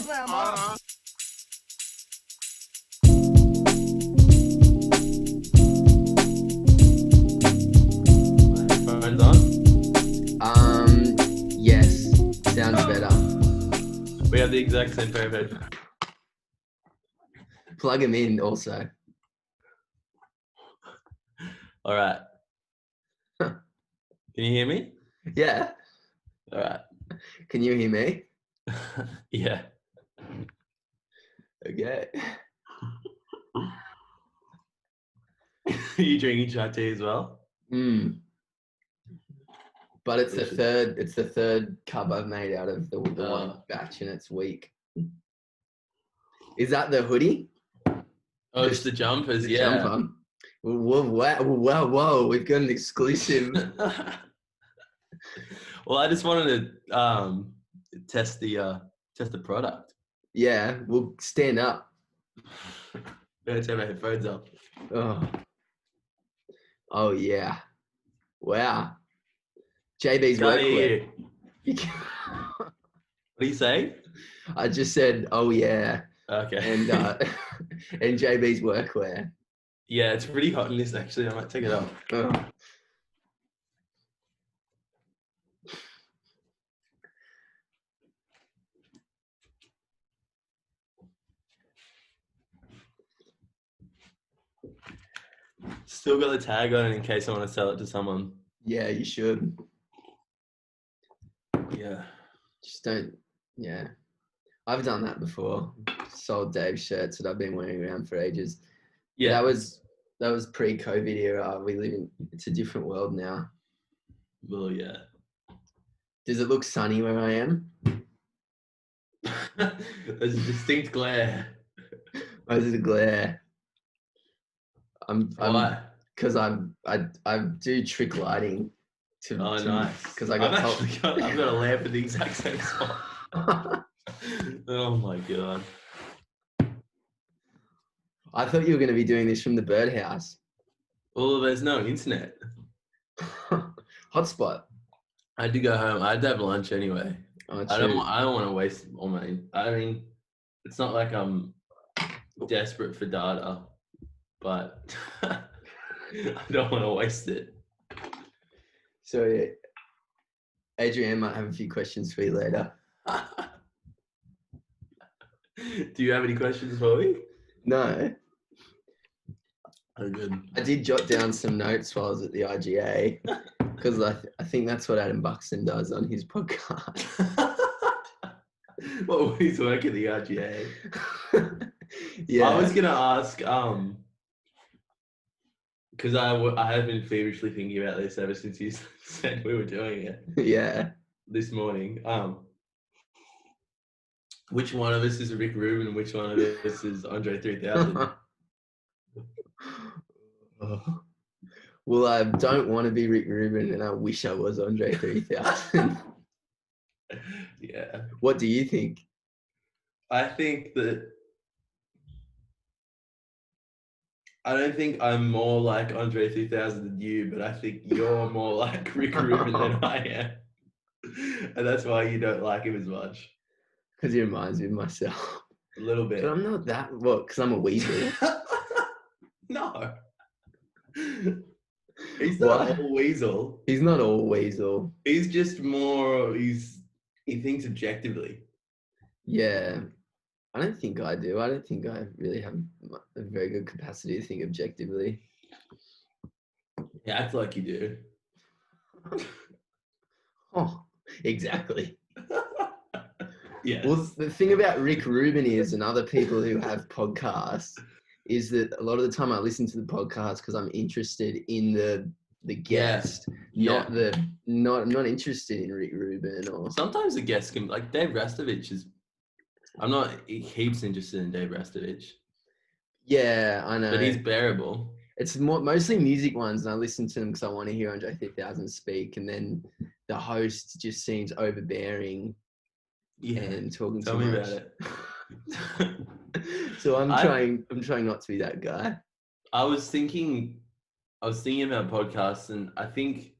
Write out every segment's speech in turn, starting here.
Phones on. Yes. Sounds better. We have the exact same pair of headphones. Plug them in also. All right. Can you hear me? Yeah. All right. Can you hear me? Yeah. Okay. Are you drinking chai tea as well? But it's Delicious. the third cup I've made out of the one Oh. batch, and it's weak. Is that the hoodie? Oh, it's the jumpers. The Yeah. jumper? Whoa! We've got an exclusive. Well, I just wanted to test the product. Yeah, we'll stand up. Better turn my headphones up. Oh yeah. Wow. JB's Can't hear workwear. you. What do you say? I just said, oh yeah. Okay. And and JB's workwear. Yeah, it's pretty hot in this actually. I might take it off. Still got the tag on it in case I want to sell it to someone. Yeah, you should. Yeah. Just don't. Yeah, I've done that before. Sold Dave's shirts that I've been wearing around for ages. Yeah. That was pre-COVID era. We live in. It's a different world now. Well, yeah. Does it look sunny where I am? There's a distinct glare. Or is it a glare? Why? Because I do trick lighting. Oh, nice. Because I've got a lamp in the exact same spot. Oh my god. I thought you were going to be doing this from the birdhouse. Well, there's no internet. Hotspot. I had to go home. I had to have lunch anyway. Oh, I don't want to waste all my. I mean, it's not like I'm desperate for data, but I don't want to waste it. So yeah, Adrienne might have a few questions for you later. Do you have any questions for me? No. Oh, good. I did jot down some notes while I was at the IGA because I think that's what Adam Buxton does on his podcast. Well, he's working at the RGA. Yeah. I was gonna ask, because I have been feverishly thinking about this ever since you said we were doing it. Yeah. This morning. Which one of us is Rick Rubin and which one of us is Andre 3000? Well, I don't want to be Rick Rubin, and I wish I was Andre 3000. Yeah. What do you think? I think that I don't think I'm more like Andre 3000 than you, but I think you're more like Rick Rubin than I am. And that's why you don't like him as much. Because he reminds me of myself. A little bit. But I'm not that. What? Because I'm a weasel. No. He's not all weasel. He's not all weasel. He's just more, he thinks objectively. Yeah. I don't think I do. I don't think I really have a very good capacity to think objectively. You act like you do. Oh, exactly. Yes. Well, the thing about Rick Rubin is, and other people who have podcasts, is that a lot of the time I listen to the podcast because I'm interested in the guest, not interested in Rick Rubin. Or sometimes the guest can, like Dave Rastovich is. I'm not heaps interested in Dave Rastovich. Yeah, I know. But he's bearable. It's mostly music ones, and I listen to them because I want to hear Andre 3000 speak, and then the host just seems overbearing and talking too much. Tell me about it. So I'm trying not to be that guy. I was thinking about podcasts, and I think,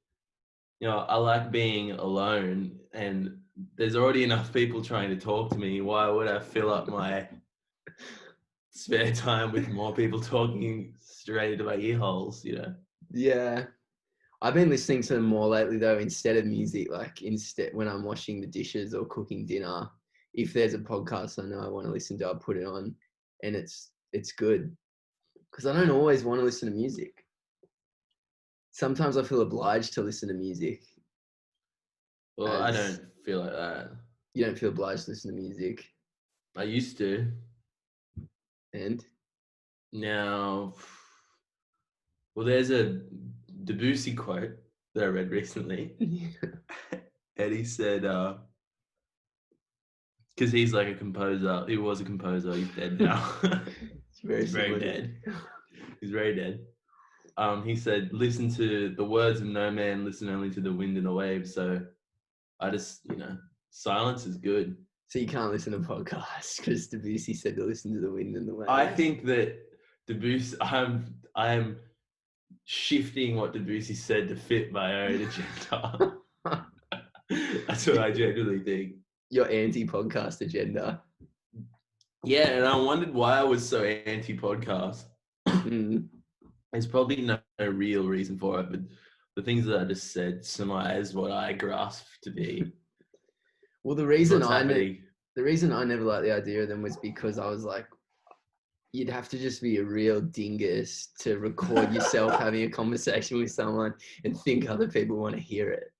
I like being alone, and there's already enough people trying to talk to me. Why would I fill up my spare time with more people talking straight into my ear holes, you know? Yeah. I've been listening to them more lately though, instead of music, like instead when I'm washing the dishes or cooking dinner, if there's a podcast I know I want to listen to, I'll put it on and it's good. Because I don't always want to listen to music. Sometimes I feel obliged to listen to music. Well, I don't feel like that. You don't feel obliged to listen to music. I used to. And? Now, well, there's a Debussy quote that I read recently. And he said, because he's like a composer. He was a composer. He's dead now. He's very dead. He's very dead. He said, listen to the words of no man, listen only to the wind and the waves. So I just, silence is good. So you can't listen to podcasts because Debussy said to listen to the wind and the waves. I think that Debussy, I am shifting what Debussy said to fit my own agenda. That's what I genuinely think. Your anti-podcast agenda. Yeah, and I wondered why I was so anti-podcast. There's probably no real reason for it, but the things that I just said surmise what I grasp to be. Well, the reason I never liked the idea of them was because I was like, you'd have to just be a real dingus to record yourself having a conversation with someone and think other people want to hear it.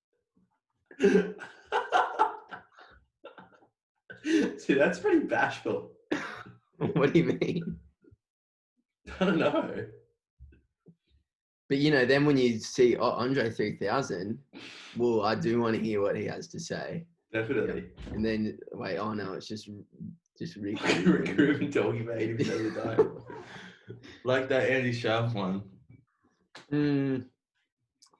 See, that's pretty bashful. What do you mean? I don't know. But then when you see Andre 3000, well, I do want to hear what he has to say. Definitely. Yeah. And then wait, oh no, it's just Rick Rubin talking about 80% of the time. Like that Andy Sharp one.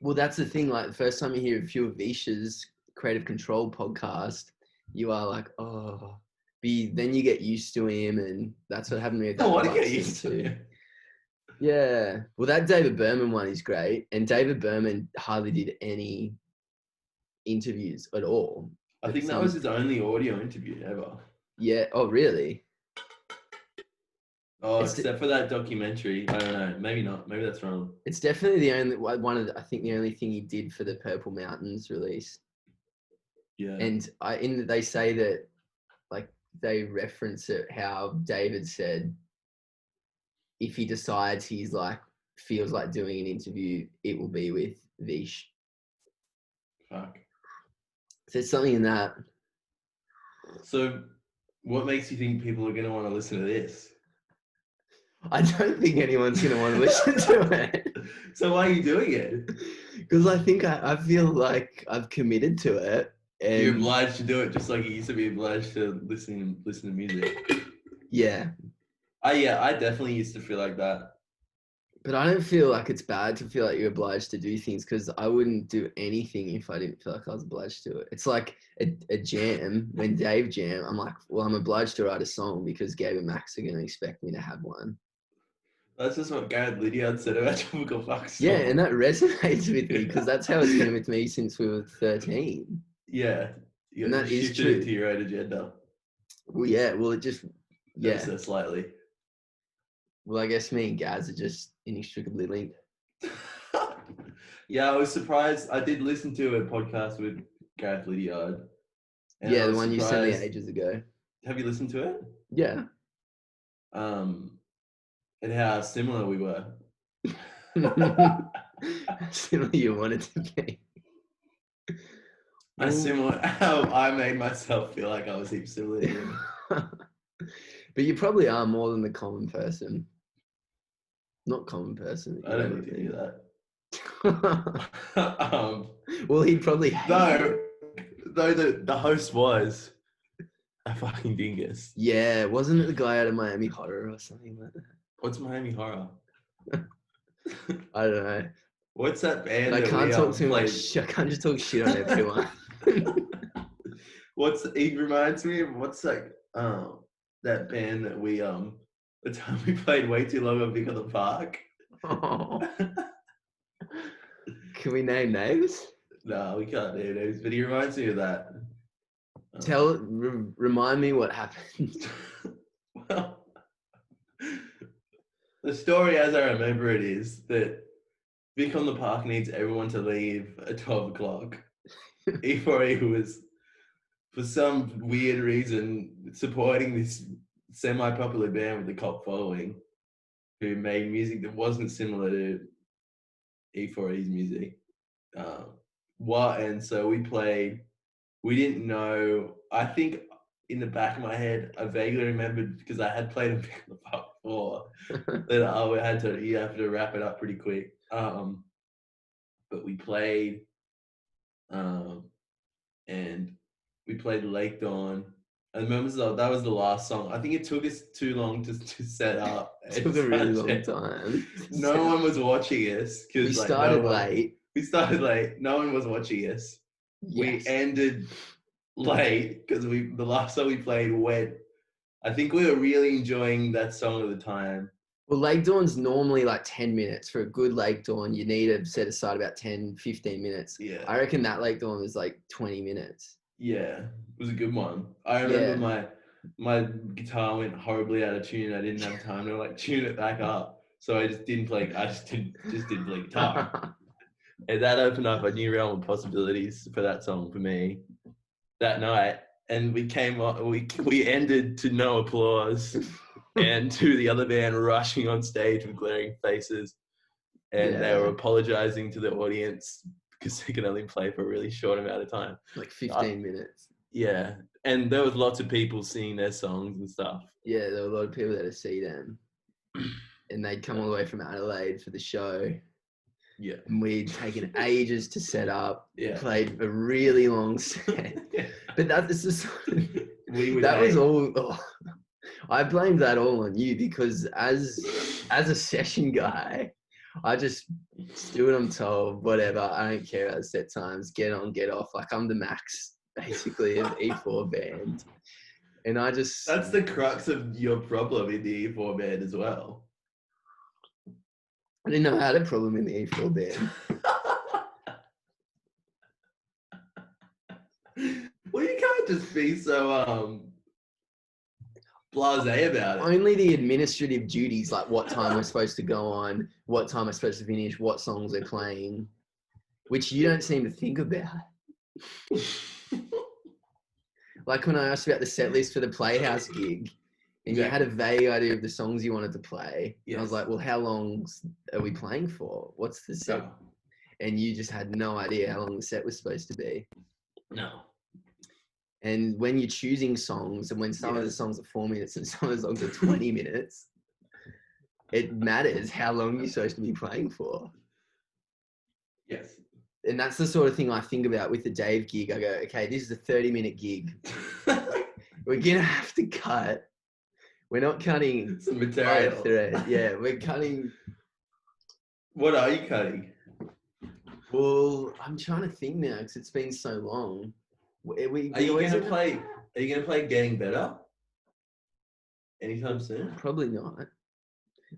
Well, that's the thing. Like the first time you hear a few of Visha's Creative Control podcast, you are like, oh. Then you get used to him, and that's what happened to me. I want to get used to him. Yeah. Well, that David Berman one is great, and David Berman hardly did any interviews at all. I think that was his only audio interview ever. Yeah. Oh, really? Oh, except for that documentary. I don't know. Maybe not. Maybe that's wrong. It's definitely the only I think the only thing he did for the Purple Mountains release. Yeah. And they say that, like, they reference it how David said, if he decides he's like feels like doing an interview, it will be with Vish. Fuck. So there's something in that. So what makes you think people are going to want to listen to this? I don't think anyone's going to want to listen to it. So why are you doing it? Because I think I feel like I've committed to it. And you're obliged to do it just like you used to be obliged to listen to music. Yeah. I definitely used to feel like that. But I don't feel like it's bad to feel like you're obliged to do things, because I wouldn't do anything if I didn't feel like I was obliged to it. It's like a jam. When Dave jam, I'm like, well, I'm obliged to write a song because Gabe and Max are going to expect me to have one. That's just what Gareth Lydiard said about Tropical Fucks. Yeah, and that resonates with me because that's how it's been with me since we were 13. Yeah. And that is true. It to your own agenda. Well, yeah. Well, it just... Yeah. So slightly. Well, I guess me and Gaz are just inextricably linked. Yeah, I was surprised. I did listen to a podcast with Gareth Lydiard. Yeah, the one you sent me ages ago. Have you listened to it? Yeah. And how similar we were. Similar you wanted to be. Similar how I made myself feel like I was heaps similar to him. But you probably are more than the common person. Not common person. I don't need to do that. Well, he'd probably hate though the host was a fucking dingus. Yeah, wasn't it the guy out of Miami Horror or something like that? What's Miami Horror? I don't know. What's that band? I can't talk too much. I can't just talk shit on everyone. He reminds me of what's that band that we the time we played way too long on Vic on the Park. Oh. Can we name names? No, we can't name names, but he reminds me of that. Remind me what happened. Well, the story as I remember it is that Vic on the Park needs everyone to leave at 12 o'clock. E4E was, for some weird reason, supporting this semi-popular band with a cult following who made music that wasn't similar to E4E's music. And so we didn't know, I think in the back of my head, I vaguely remembered, because I had played a Vic on the Park before, that you have to wrap it up pretty quick. But we played, and we played Lake Dawn. I remember that was the last song. I think it took us too long to set up. It took a really long time. No one was watching us. We started late. We started late. No one was watching us. Yes. We ended late because the last song we played went. I think we were really enjoying that song at the time. Well, Lake Dawn's normally like 10 minutes. For a good Lake Dawn, you need to set aside about 10, 15 minutes. Yeah. I reckon that Lake Dawn was like 20 minutes. Yeah, it was a good one. I remember my guitar went horribly out of tune. I didn't have time to like tune it back up. So I just didn't play guitar. And that opened up a new realm of possibilities for that song for me that night. And we ended to no applause. And to the other band rushing on stage with glaring faces. And they were apologizing to the audience because they could only play for a really short amount of time. Like 15 minutes. Yeah. And there was lots of people singing their songs and stuff. Yeah, there were a lot of people there to see them. And they'd come all the way from Adelaide for the show. Yeah. And we'd taken ages to set up. Yeah. Played a really long set. Yeah. But that's just was all... Oh. I blamed that all on you because as a session guy, I just do what I'm told, whatever. I don't care about set times, get on, get off. Like I'm the max, basically, of E4 band. And I just... That's the crux of your problem in the E4 band as well. I didn't know I had a problem in the E4 band. Well, you can't just be so... blasé about it. Only the administrative duties, like what time we're supposed to go on, what time we're supposed to finish, what songs we're playing, which you don't seem to think about. Like when I asked about the set list for the Playhouse gig, and you had a vague idea of the songs you wanted to play. Yes. I was like, well, how long are we playing for? What's the set? No. And you just had no idea how long the set was supposed to be. No. And when you're choosing songs, and when some of the songs are 4 minutes and some of the songs are 20 minutes, it matters how long you're supposed to be playing for. Yes. And that's the sort of thing I think about with the Dave gig. I go, okay, this is a 30-minute gig. We're going to have to cut. We're not cutting some material. Yeah, we're cutting. What are you cutting? Well, I'm trying to think now because it's been so long. Are you going to play Getting Better anytime soon? Probably not.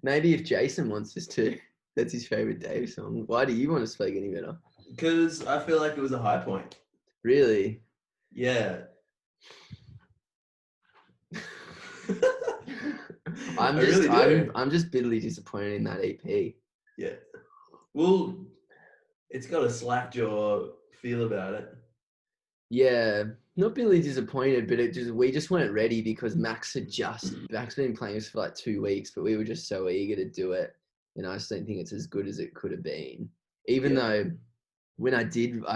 Maybe if Jason wants us to. That's his favorite Dave song. Why do you want us to play Getting Better? Because I feel like it was a high point. Really? Yeah. I'm just bitterly disappointed in that EP. Yeah. Well, it's got a slack jaw feel about it. Yeah, not bitterly disappointed, but we just weren't ready because Max had been playing us for like 2 weeks, but we were just so eager to do it, and I just don't think it's as good as it could have been. Even though when I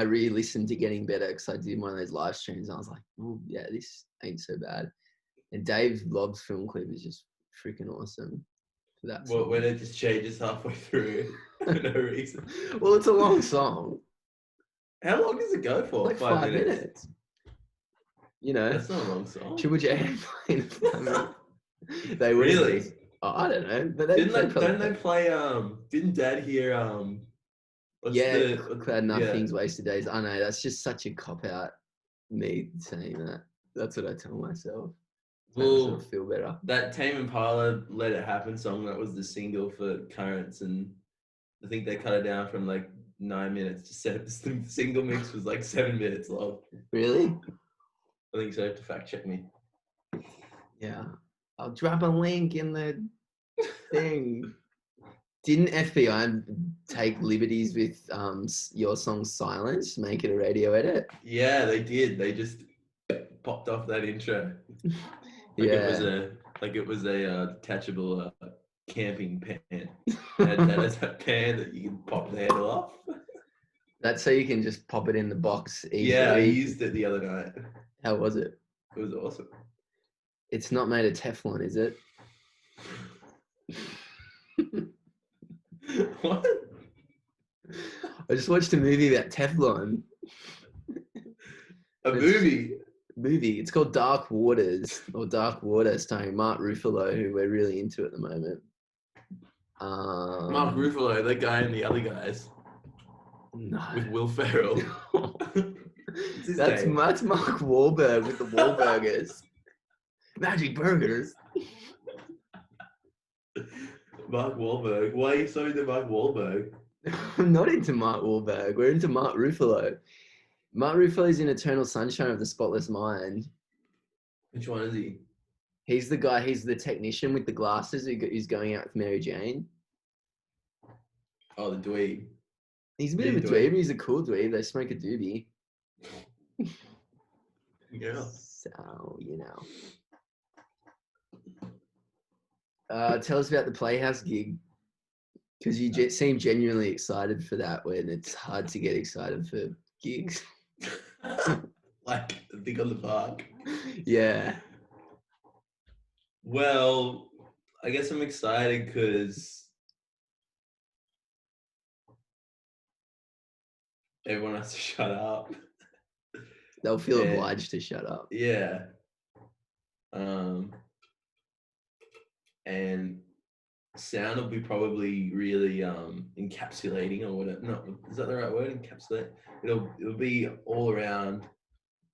re-listened to Getting Better because I did one of those live streams, and I was like, oh yeah, this ain't so bad. And Dave Lob's film clip is just freaking awesome for that song. Well, when it just changes halfway through for no reason. Well, it's a long song. How long does it go for? Like 5 minutes. You know. That's not a long song. Triple J playing 5 minutes. They would really? Oh, I don't know. But don't they play didn't Dad hear Cloud Nothing's Wasted Days. I know, that's just such a cop out, me saying that. That's what I tell myself. Well, feel better. That Tame Impala Let It Happen song, that was the single for Currents, and I think they cut it down from like 9 minutes to 7. The single mix was like 7 minutes long. Really? I think so. You have to fact check me. Yeah. I'll drop a link in the thing. Didn't FBI take liberties with your song Silence, make it a radio edit? Yeah, they did. They just popped off that intro. It was a detachable camping pan. That has a pan that you can pop the handle off. That's so you can just pop it in the box easily. Yeah, I used it the other night. How was it? It was awesome. It's not made of Teflon, is it? What? I just watched a movie about Teflon. Movie. It's called Dark Waters or Dark Water, starring Mark Ruffalo, who we're really into at the moment. Mark Ruffalo, the guy and the other guys. No. With Will Ferrell. That's Mark Wahlberg with the Wahlburgers. Magic burgers. Mark Wahlberg. Why are you so into Mark Wahlberg? I'm not into Mark Wahlberg. We're into Mark Ruffalo. Mark Ruffalo's in Eternal Sunshine of the Spotless Mind. Which one is he? He's the guy, he's the technician with the glasses who's going out with Mary Jane. Oh, the dweeb. He's a bit of a dweeb. He's a cool dweeb. They smoke a doobie. Yeah. So, tell us about the Playhouse gig. Because you seem genuinely excited for that when it's hard to get excited for gigs. Like the thing on the park. Yeah. Well, I guess I'm excited because everyone has to shut up. They'll feel obliged to shut up. Yeah. And sound will be probably really encapsulating or whatever. No, is that the right word? Encapsulate. It'll be all around.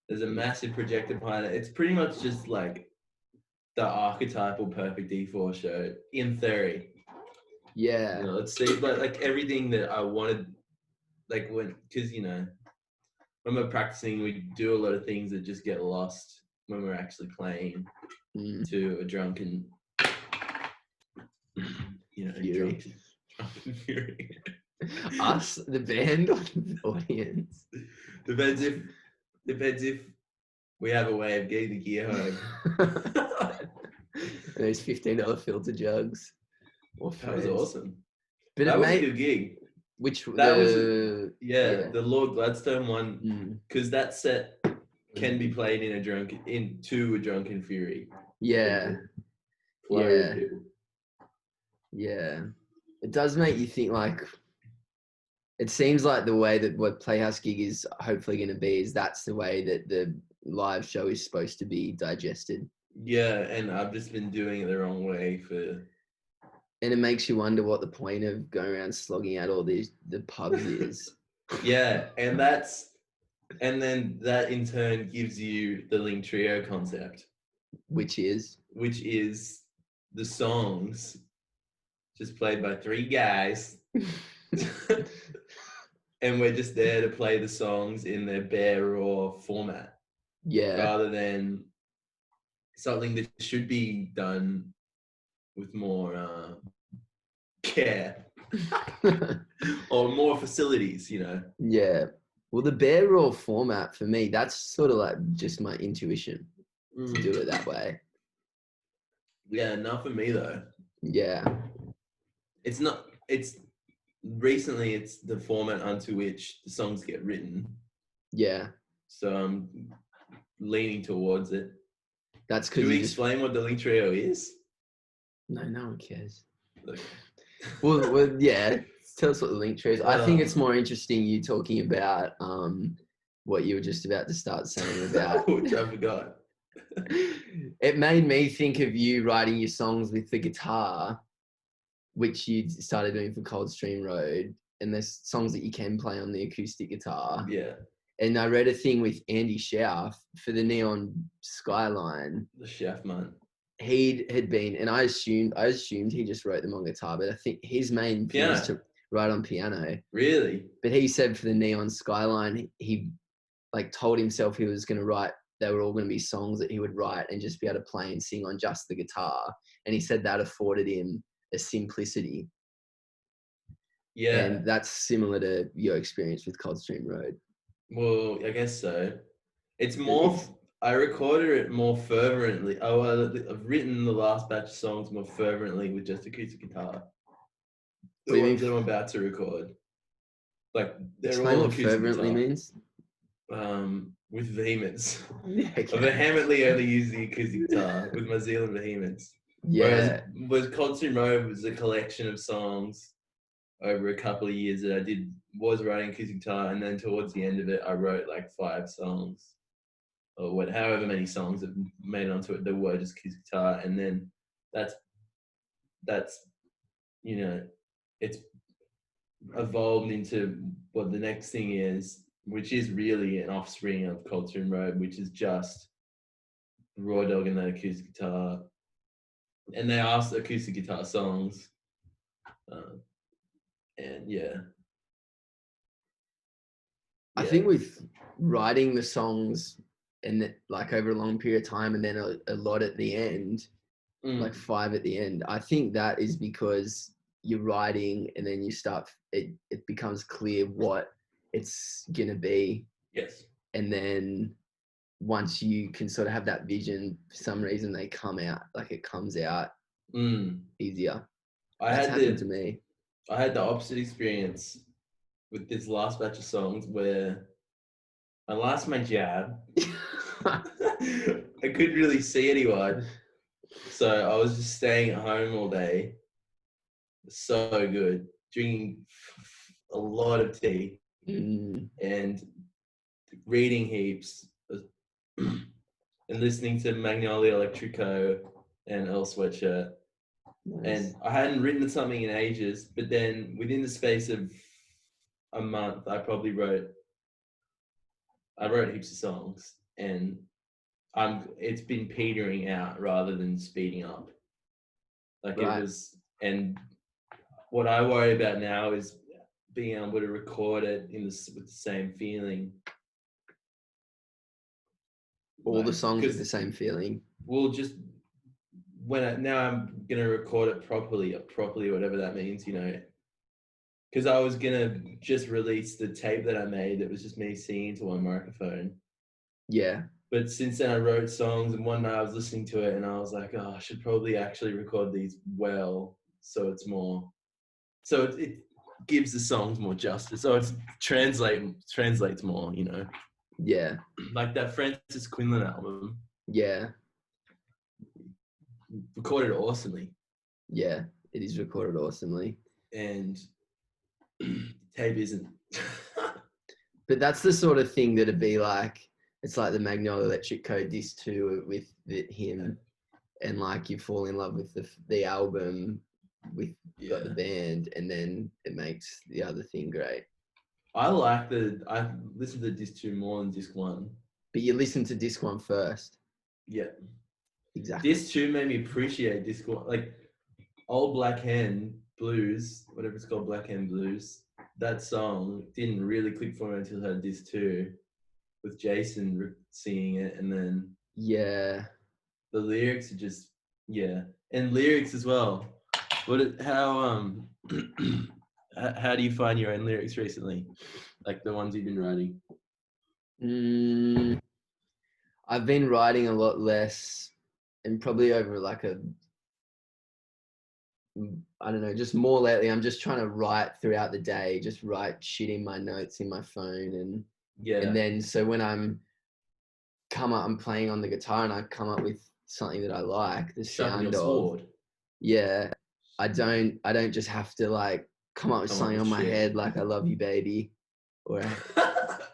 There's a massive projector behind it. It's pretty much just like the archetypal perfect E4 show in theory. Yeah. Let's see, like everything that I wanted, like because when we're practicing, we do a lot of things that just get lost when we're actually playing to a drunken, fury. Drunken fury. Us, the band, or the audience? Depends if we have a way of getting the gear home. And those $15 filter jugs. That was awesome. But that was a good gig. The Lord Gladstone one, because that set can be played into a drunken fury. Yeah. Yeah. It does make you think, like, it seems like the way that what Playhouse gig is hopefully going to be is that's the way that the live show is supposed to be digested. Yeah, and I've just been doing it the wrong way and it makes you wonder what the point of going around slogging out all the pubs is. Yeah, and then that in turn gives you the Link Trio concept. Which is the songs just played by three guys. And we're just there to play the songs in their bare raw format. Yeah. Rather than something that should be done with more care or more facilities, Yeah. Well, the bare raw format for me, that's sort of like just my intuition to do it that way. Yeah, not for me though. Yeah. Recently it's the format unto which the songs get written. Yeah. So I'm leaning towards it. That's because Do we explain what the Link Trio is? No one cares. Okay. well, yeah. Tell us what the Link Trio is. I think it's more interesting you talking about what you were just about to start saying about. Which I forgot. It made me think of you writing your songs with the guitar, which you started doing for Coldstream Road, and there's songs that you can play on the acoustic guitar. Yeah. And I read a thing with Andy Schaaf for the Neon Skyline. The Schaaf man. He had been, and I assumed he just wrote them on guitar, but I think his main thing was to write on piano. Really? But he said for the Neon Skyline, he like told himself he was going to write they were all going to be songs that he would write and just be able to play and sing on just the guitar. And he said that afforded him a simplicity. Yeah. And that's similar to your experience with Coldstream Road. Well, I guess so. It's more, I recorded it more fervently. I've written the last batch of songs more fervently with just acoustic guitar. The ones that I'm about to record. Like, they're all acoustic fervently guitar. Means? With vehemence. Okay. I vehemently only use the acoustic guitar with my Zealand vehemence. Yeah. Whereas Coldstream Road was a collection of songs over a couple of years that I was writing acoustic guitar, and then towards the end of it, I wrote like 5 songs, or however many songs that made onto it that were just acoustic guitar, and then that's it's evolved into what the next thing is, which is really an offspring of Coldstream Road, which is just Raw Dog and that acoustic guitar, and they asked acoustic guitar songs, and yeah. I think with writing the songs and like over a long period of time and then a lot at the end, like 5 at the end, I think that is because you're writing and then you start, it becomes clear what it's going to be. Yes. And then once you can sort of have that vision, for some reason they come out, like it comes out easier. That's happened to me. I had the opposite experience with this last batch of songs where I lost my job. I couldn't really see anyone. So I was just staying at home all day. So good. Drinking a lot of tea and reading heaps and listening to Magnolia Electrico and Earl Sweatshirt. Nice. And I hadn't written something in ages, but then within the space of a month, I wrote heaps of songs, and it's been petering out rather than speeding up. Like right. It was, and what I worry about now is being able to record it with the same feeling. All the songs with the same feeling. Well, just now I'm gonna record it properly, whatever that means, because I was gonna just release the tape that I made that was just me singing to one microphone. Yeah. But since then I wrote songs, and one night I was listening to it and I was like, oh, I should probably actually record these well, so it's more, so it gives the songs more justice. So it translates more, Yeah. Like that Francis Quinlan album. Yeah. Recorded awesomely. Yeah, it is recorded awesomely. And tape isn't. But that's the sort of thing that'd be like, it's like the Magnolia Electrico disc 2 with him, and like you fall in love with the album with the band, and then it makes the other thing great. I listened to disc 2 more than disc 1. But you listened to disc 1 first. Yeah. Exactly. Disc 2 made me appreciate disc 1. Like Old Black Hen Blues, whatever it's called, Black Hen Blues, that song didn't really click for me until I had disc 2 with Jason singing it, and then the lyrics are just and lyrics as well. How do you find your own lyrics recently, like the ones you've been writing? I've been writing a lot less, and probably over like I don't know, just more lately. I'm just trying to write throughout the day, just write shit in my notes in my phone, and then so when I'm playing on the guitar and I come up with something that I like, the sound of, I don't just have to like come up with something on my head like I love you, baby, or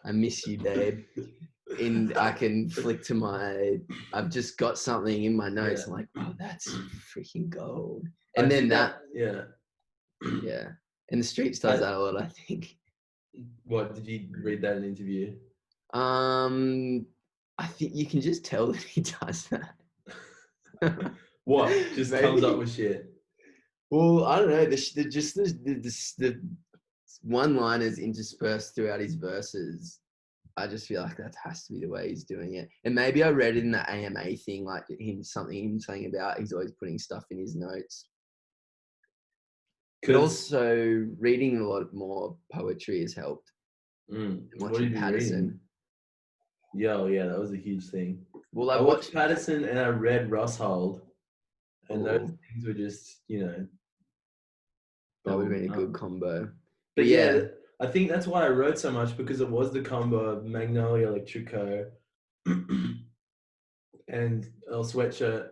I miss you, babe. And I can flick to I've just got something in my notes. I'm like, oh, that's freaking gold. And then that. And the Streets does that a lot, I think. What, did you read that in an interview? I think you can just tell that he does that. What? Just comes up with shit. Well, I don't know. The one-liners interspersed throughout his verses I just feel like that has to be the way he's doing it. And maybe I read it in the AMA thing, like him saying about he's always putting stuff in his notes. But also reading a lot more poetry has helped. What have you been reading? Yeah, that was a huge thing. Well, I watched Patterson and I read Rosshold, and those things were just, that would have been a good combo. But yeah, I think that's why I wrote so much, because it was the combo of Magnolia Electrico and El Sweatshirt,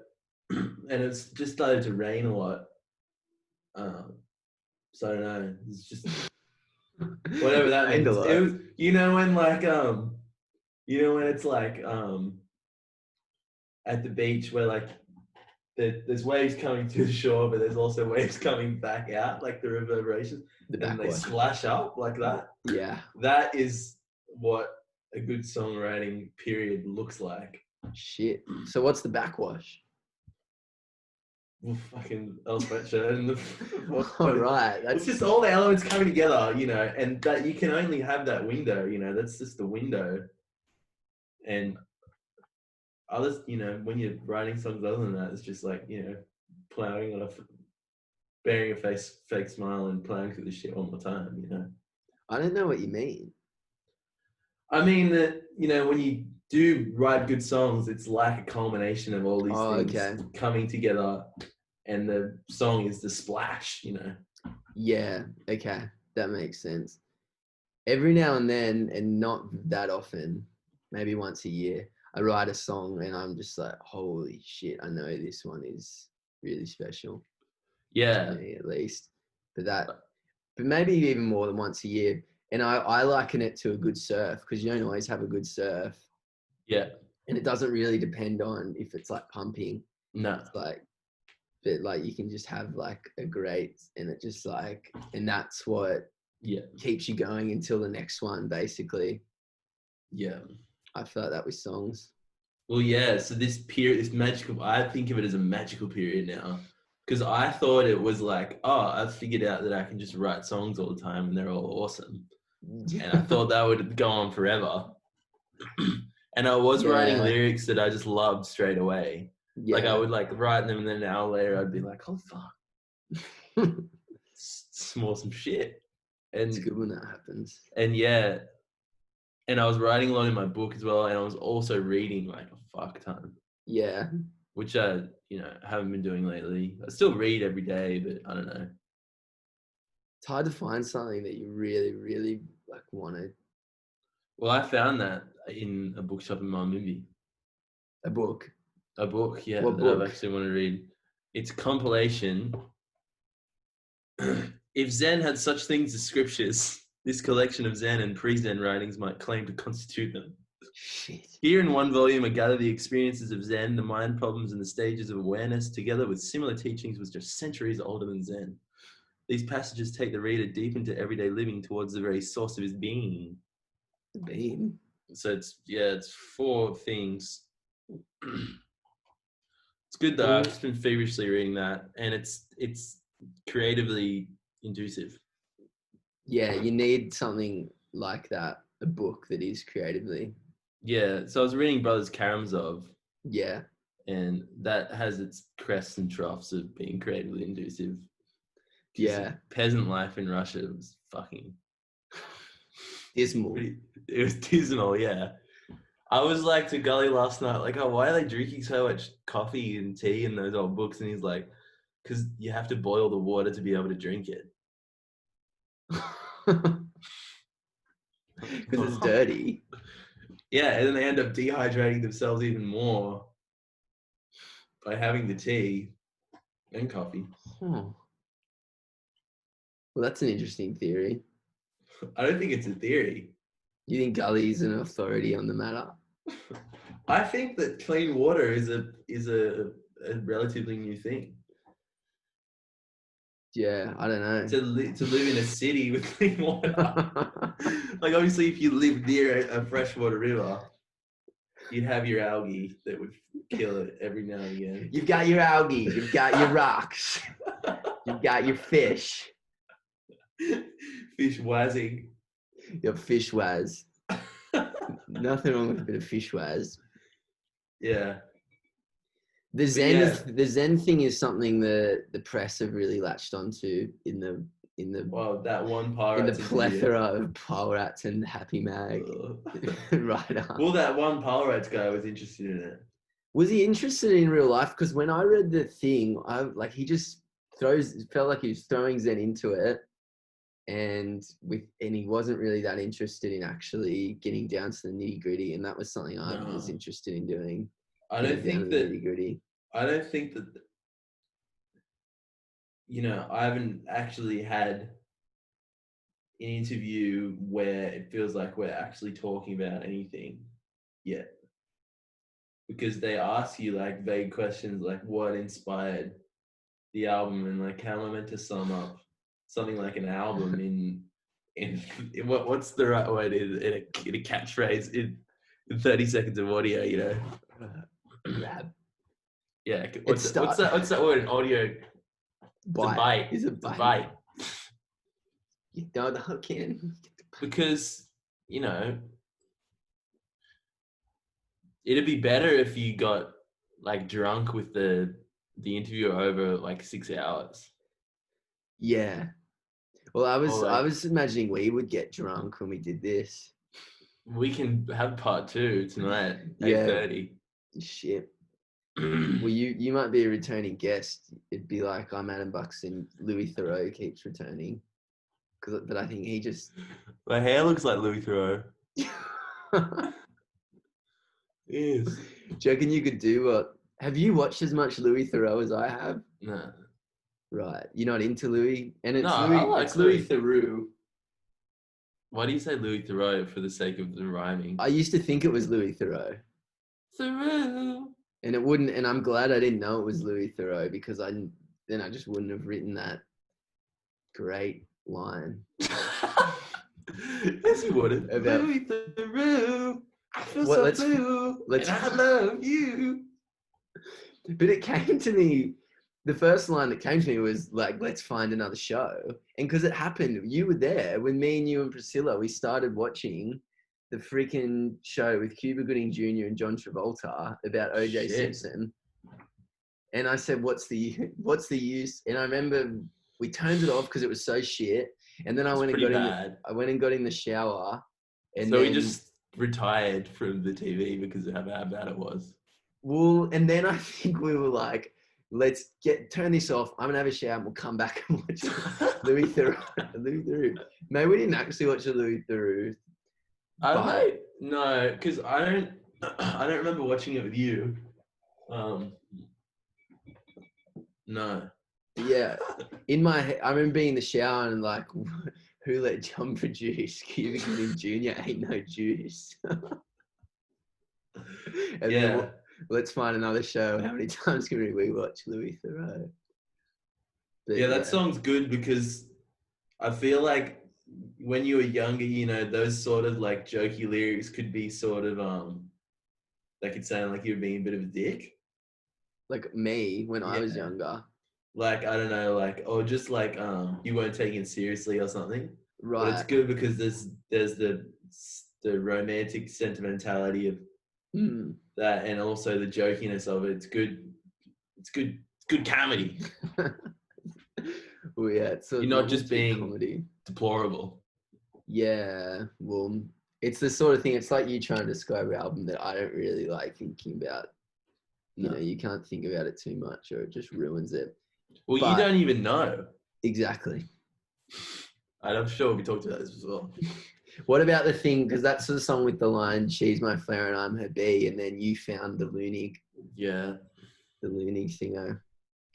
and it's just started to rain a lot. So I don't know. It's just whatever that means. It was, when like when it's like at the beach where like there's waves coming to the shore, but there's also waves coming back out, like the reverberation, and they splash up like that. Yeah, that is what a good songwriting period looks like. Shit. So what's the backwash? Well, fucking El Sweatshirt and all right. It's just all the elements coming together, and that you can only have that window, that's just the window. And others, when you're writing songs other than that, it's just like, plowing on bearing a fake smile and plowing through the shit one more time, I don't know what you mean. I mean that, when you do write good songs, it's like a culmination of all these things coming together, and the song is the splash, Yeah, okay. That makes sense. Every now and then, and not that often, maybe once a year, I write a song and I'm just like, holy shit, I know this one is really special. Yeah. To me, at least. But maybe even more than once a year. And I liken it to a good surf, because you don't always have a good surf. Yeah. And it doesn't really depend on if it's like pumping. No. It's like, but like you can just have like a great, and it just like, and that's what keeps you going until the next one, basically. Yeah. I feel like that with songs. Well, yeah. So this period, this magical, I think of it as a magical period now, because I thought it was like, I've figured out that I can just write songs all the time and they're all awesome. And I thought that would go on forever. And I was writing lyrics that I just loved straight away. Yeah. Like I would like write them, and then an hour later I'd be like, oh fuck. Small some shit. And it's good when that happens. And yeah. And I was writing a lot in my book as well, and I was also reading like a fuck ton. Yeah. Which I, haven't been doing lately. I still read every day, but I don't know. It's hard to find something that you really, really like wanted. Well, I found that in a bookshop in Malmimbi. A book? A book, yeah. What book? I've actually want to read. It's a compilation. If Zen had such things as scriptures, this collection of Zen and pre-Zen writings might claim to constitute them. Shit. Here in one volume are gathered the experiences of Zen, the mind problems and the stages of awareness, together with similar teachings which are centuries older than Zen. These passages take the reader deep into everyday living towards the very source of his being. Being? So it's 4 things. It's good though. I've just been feverishly reading that, and it's creatively inducive. Yeah, you need something like that, a book that is creatively. Yeah, so I was reading Brothers Karamazov. Yeah. And that has its crests and troughs of being creatively inducive. Yeah. Peasant life in Russia was fucking dismal. It was dismal, yeah. I was like to Gully last night, like, why are they drinking so much coffee and tea in those old books? And he's like, because you have to boil the water to be able to drink it. Because it's dirty. Yeah, and then they end up dehydrating themselves even more by having the tea and coffee. Well, that's an interesting theory. I don't think it's a theory. You think Gully's an authority on the matter? I think that clean water is a relatively new thing. Yeah, I don't know. To live in a city with clean water. Like, obviously, if you live near a freshwater river, you'd have your algae that would kill it every now and again. You've got your algae. You've got your rocks. You've got your fish. Fish wazzing. Your fish waz. Nothing wrong with a bit of fishwaz. Yeah. The Zen thing is something the press have really latched onto in the that one pirate in the plethora of pirates and Happy Mag writer. Well, that one pirates guy was interested in it. Was he interested in real life? Because when I read the thing, he just felt like he was throwing Zen into it, and he wasn't really that interested in actually getting down to the nitty gritty, and that was something I was interested in doing. I don't think that I haven't actually had an interview where it feels like we're actually talking about anything yet. Because they ask you like vague questions like what inspired the album and like how am I meant to sum up something like an album in what's the right word in a catchphrase in 30 seconds of audio, Rap. Yeah. What's that word in audio? Bite. It's a bite. You don't hook in. Because, it'd be better if you got like drunk with the interview over like 6 hours. Yeah. Well, I was imagining we would get drunk when we did this. We can have part 2 tonight, 8:30. Shit. Well, you might be a returning guest. It'd be like I'm Adam Buxton. Louis Theroux keeps returning, but I think he just. My hair looks like Louis Theroux. Yes. Do you reckon you could do what? Have you watched as much Louis Theroux as I have? No. Right. You're not into Louis, and it's it's Louis Theroux. Why do you say Louis Theroux for the sake of the rhyming? I used to think it was Louis Theroux. Theroux. And it wouldn't, and I'm glad I didn't know it was Louis Theroux because then I just wouldn't have written that great line. Yes, you would have. Louis Theroux. I feel blue, and I love you. But it came to me, the first line that came to me was like, let's find another show. And because it happened, you were there when me and you and Priscilla, we started watching the freaking show with Cuba Gooding Jr. and John Travolta about O.J. Simpson. And I said, what's the use? And I remember we turned it off because it was so shit. And then I went and got in the shower. And so we just retired from the TV because of how bad it was. Well, and then I think we were like, let's turn this off. I'm gonna have a shower and we'll come back and watch Louis Theroux. Maybe we didn't actually watch the Louis Theroux. No, because I don't remember watching it with you. No. Yeah, in my head, I remember being in the shower and like, who let John produce? Cuba Gooding Jr. ain't no juice. And then let's find another show. How many times can we rewatch Louis Theroux? That song's good because I feel like when you were younger, those sort of like jokey lyrics could be sort of they could sound like you were being a bit of a dick. Like me when I was younger. Like, I don't know, like, or just like you weren't taking it seriously or something. Right. But it's good because there's the romantic sentimentality of that, and also the jokiness of it. It's good comedy. Well, yeah, you're not just being comedy. Deplorable. Yeah, well, it's the sort of thing. It's like you trying to describe an album that I don't really like thinking about. You can't think about it too much, or it just ruins it. Well, you don't even know. Exactly. And I'm sure we talked about this as well. What about the thing, because that's the song with the line, she's my flower and I'm her bee, and then you found the Loonig. Yeah. The Loonig singer.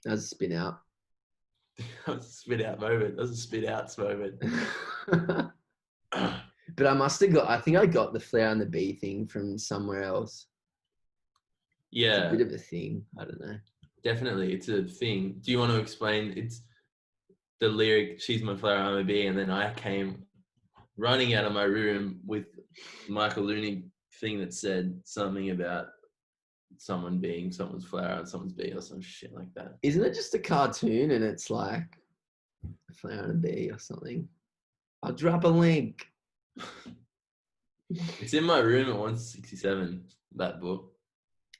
That was a spin out. That was a spin out moment. That was a spin outs moment. But I think I got the flower and the bee thing from somewhere else. Yeah. It's a bit of a thing. I don't know. Definitely, it's a thing. Do you want to explain? It's the lyric, she's my flower, I'm a bee, and then I came running out of my room with Michael Loonig thing that said something about someone being someone's flower and someone's bee or some shit like that. Isn't it just a cartoon and it's like a flower and a bee or something? I'll drop a link. It's in my room at 167, that book.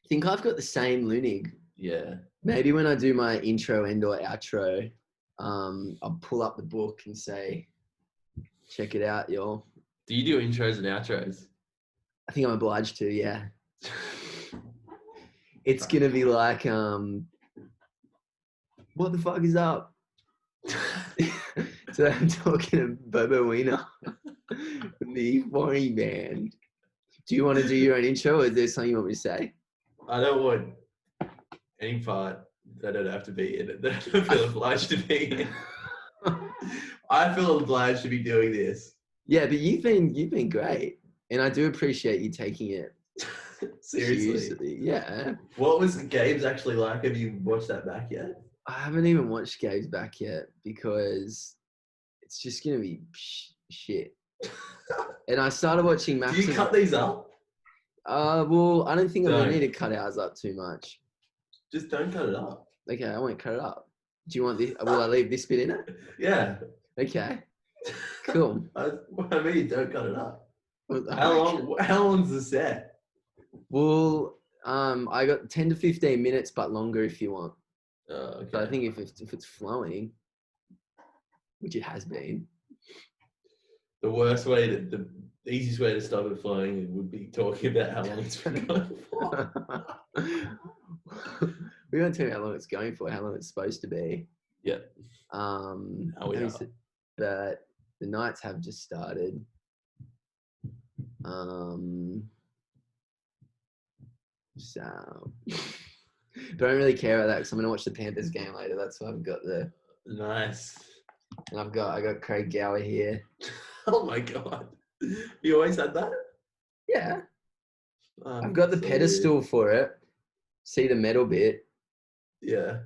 I think I've got the same Lunig. Yeah. Maybe when I do my intro and or outro, I'll pull up the book and say, check it out, y'all. Do you do intros and outros? I think I'm obliged to, yeah. It's going to be like, what the fuck is up? So I'm talking to Bobo Wiener, the E40 band. Do you want to do your own intro, or is there something you want me to say? I don't want any part that I don't have to be in it, that I don't feel obliged to be in. I feel obliged to be doing this. Yeah, but you've been great, and I do appreciate you taking it seriously. Yeah. What was Gabe's actually like? Have you watched that back yet? I haven't even watched Gabe's back yet because it's just gonna be shit. And I started watching Max. Do you cut these up? Well, I don't think I'm gonna need to cut ours up too much. Just don't cut it up. Okay, I won't cut it up. Do you want this? Will I leave this bit in it? Yeah. Okay. Cool. I mean, don't cut it up. How long's the set? Well, I got 10 to 15 minutes, but longer if you want. Okay. So I think if it's flowing, which it has been. The easiest way to stop it flowing would be talking about how long it's been going for. We're going to tell you how long it's going for, how long it's supposed to be. Yeah. But the nights have just started. So don't really care about that because I'm gonna watch the Panthers game later. That's why I've got the nice. And I got Craig Gower here. Oh my god! You always had that? Yeah. I've got the pedestal for it. See the metal bit? Yeah.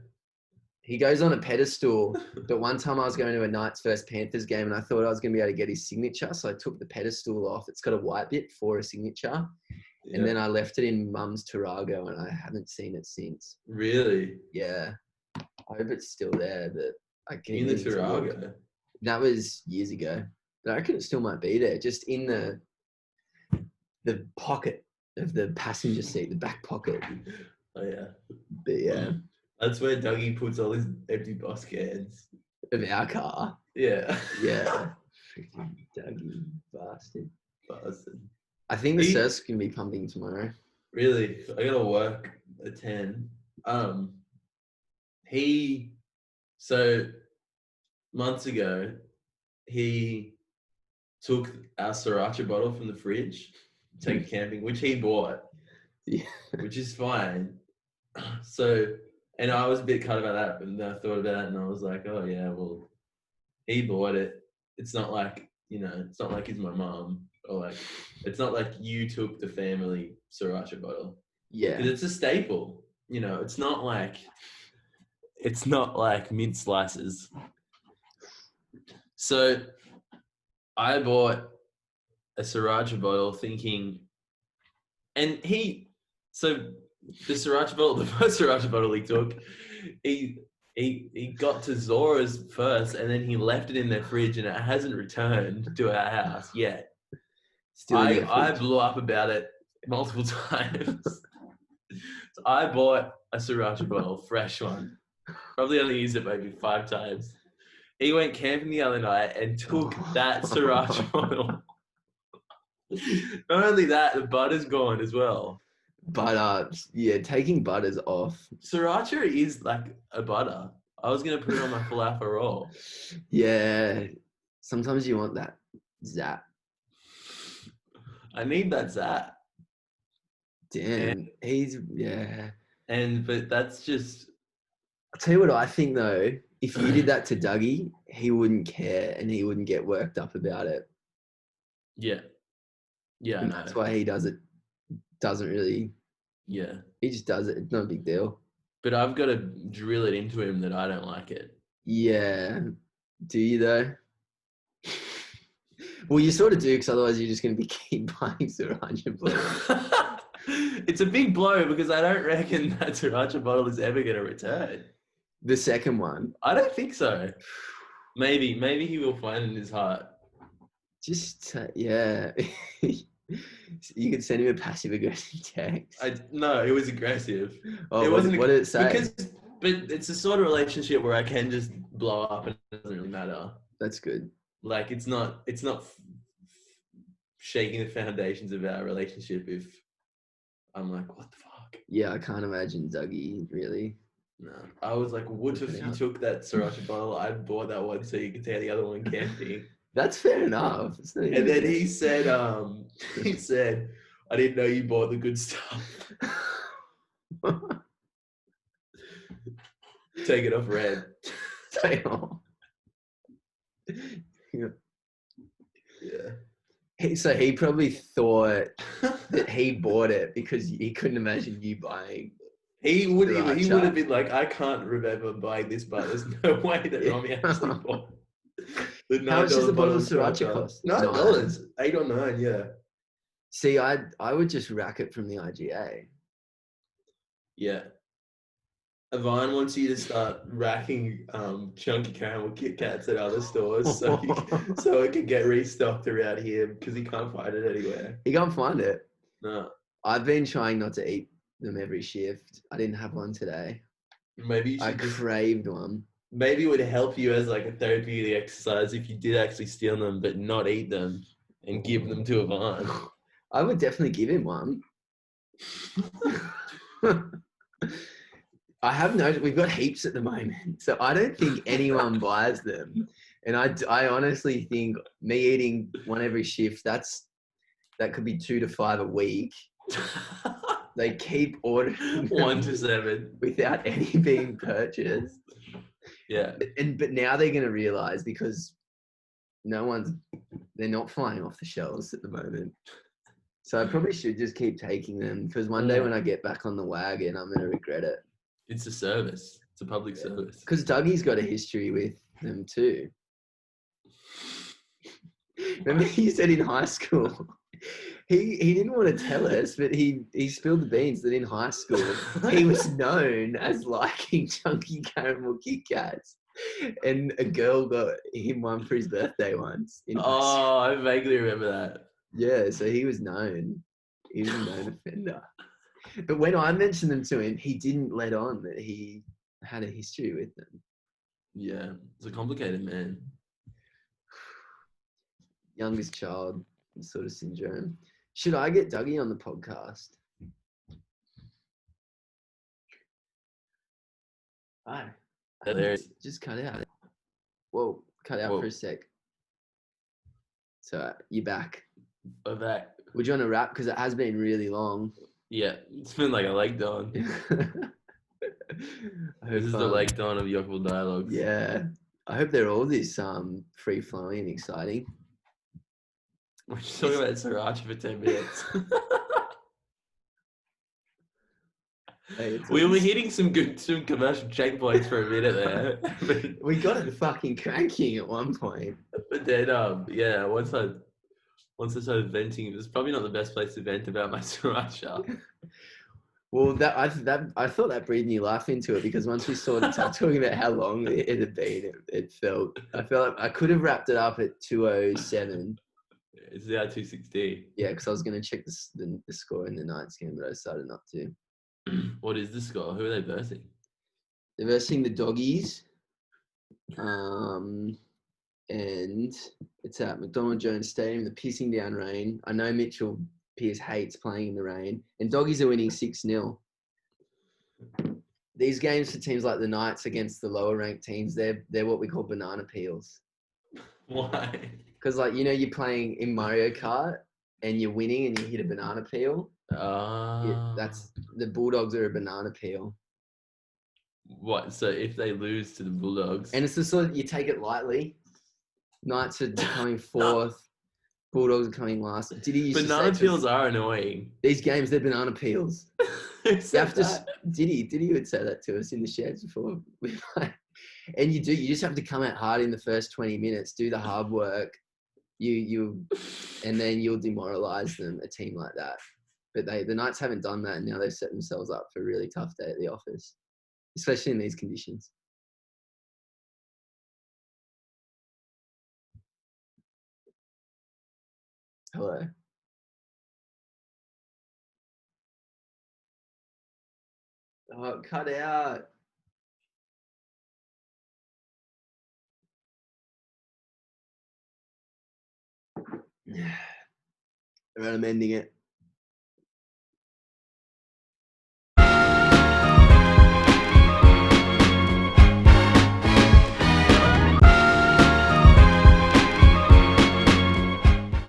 He goes on a pedestal, but one time I was going to a Knights versus Panthers game and I thought I was going to be able to get his signature, so I took the pedestal off. It's got a white bit for a signature, and then I left it in Mum's Tarago and I haven't seen it since. Really? Yeah. I hope it's still there, but I can't. In the Tarago? That was years ago, but I reckon it still might be there, just in the pocket of the passenger seat, the back pocket. Oh yeah. But yeah. That's where Dougie puts all his empty boss cans. Of our car. Yeah. Yeah. Freaking Dougie bastard. Bastard. I think the Surf's can be pumping tomorrow. Really? I gotta work at 10. So months ago, he took our sriracha bottle from the fridge, take it camping, which he bought. Yeah. Which is fine. So, and I was a bit cut about that, but then I thought about it and I was like, oh yeah, well, he bought it. It's not like, it's not like he's my mom, or like, it's not like you took the family sriracha bottle. Yeah. Because it's a staple. It's not like mint slices. So I bought a sriracha bottle thinking, so the sriracha bottle, the first sriracha bottle he took, he got to Zora's first, and then he left it in their fridge, and it hasn't returned to our house yet. I blew up about it multiple times. So I bought a sriracha bottle, fresh one. Probably only used it maybe 5 times. He went camping the other night and took that sriracha bottle. Not only that, the butter's gone as well. But yeah, taking butters off. Sriracha is like a butter. I was gonna put it on my falafel roll. Yeah, sometimes you want that zap. I need that zap. Damn, but that's just. I'll tell you what I think though. If you did that to Dougie, he wouldn't care and he wouldn't get worked up about it. Yeah. Yeah. And that's why he does it. Doesn't really. Yeah. He just does it. It's not a big deal. But I've got to drill it into him that I don't like it. Yeah. Do you though? Well, you sort of do, because otherwise you're just going to be keep buying sriracha bottles. It's a big blow because I don't reckon that sriracha bottle is ever going to return. The second one? I don't think so. Maybe he will find in his heart. Just, yeah. You could send him a passive aggressive text. No, it was aggressive. Oh, It wasn't. What did it say? But it's a sort of relationship where I can just blow up and it doesn't really matter. That's good. Like it's not shaking the foundations of our relationship if I'm like, what the fuck? Yeah, I can't imagine Dougie really. No, I was like, what if you took that sriracha bottle? I bought that one so you could take the other one camping. That's fair enough. And then he said, I didn't know you bought the good stuff. Take it off red. Take off. Yeah. So he probably thought that he bought it because he couldn't imagine you buying. He would have been like, I can't remember buying this, but there's no way that Romy actually bought it. How much does the bottle of sriracha cost? $9. 8 or 9, yeah. See, I would just rack it from the IGA. Yeah. Avine wants you to start racking chunky caramel Kit Kats at other stores so it can get restocked around here because he can't find it anywhere. He can't find it? No. I've been trying not to eat them every shift. I didn't have one today. Maybe I craved one. Maybe it would help you as like a therapeutic exercise if you did actually steal them but not eat them and give them to Avine. I would definitely give him one. I have noticed we've got heaps at the moment, so I don't think anyone buys them. And I honestly think me eating one every shift, that could be 2 to 5 a week. They keep ordering 1 to 7 without any being purchased. Yeah. But now they're going to realize because they're not flying off the shelves at the moment. So I probably should just keep taking them because one day when I get back on the wagon, I'm going to regret it. It's a service. It's a public service. Because Dougie's got a history with them too. Remember he said in high school, he didn't want to tell us, but he spilled the beans that in high school, he was known as liking chunky caramel Kit Kats. And a girl got him one for his birthday once. Oh, I vaguely remember that. Yeah, so he was known. He was a known offender. But when I mentioned them to him, he didn't let on that he had a history with them. Yeah, it's a complicated man. Youngest child sort of syndrome. Should I get Dougie on the podcast? Hi. Just cut out. Whoa, cut out for a sec. So you're back. I'm back. Would you want to wrap? Because it has been really long. Yeah, it's been like a leg dawn. This is the leg dawn of Yorkville Dialogues. Yeah. I hope they're all this free-flowing and exciting. We're just talking about sriracha for 10 minutes. We were hitting some commercial checkpoints for a minute there. We got it fucking cranking at one point. But then, yeah, once I started venting, it was probably not the best place to vent about my sriracha. Well, I thought that breathed new life into it because once we started talking about how long it had been, I felt like I could have wrapped it up at 2:07. It's now 2:16. Yeah, because I was going to check the score in the Knights game, but I decided not to. What is the score? Who are they versing? They're versing the Doggies. And it's at McDonald Jones Stadium, the pissing down rain. I know Mitchell Pearce hates playing in the rain. And Doggies are winning 6-0. These games for teams like the Knights against the lower ranked teams, they're what we call banana peels. Why? Because you're playing in Mario Kart and you're winning and you hit a banana peel. That's the Bulldogs are a banana peel. What? So if they lose to the Bulldogs, and it's the sort of you take it lightly. Knights are coming fourth. Bulldogs are coming last. Banana peels are annoying. These games, they're banana peels. You have to. Diddy would say that to us in the sheds before we played. And you just have to come out hard in the first 20 minutes, do the hard work. And then you'll demoralize them, a team like that. But the Knights haven't done that, and now they've set themselves up for a really tough day at the office, especially in these conditions. Hello. Oh, cut out. All right, I'm ending it.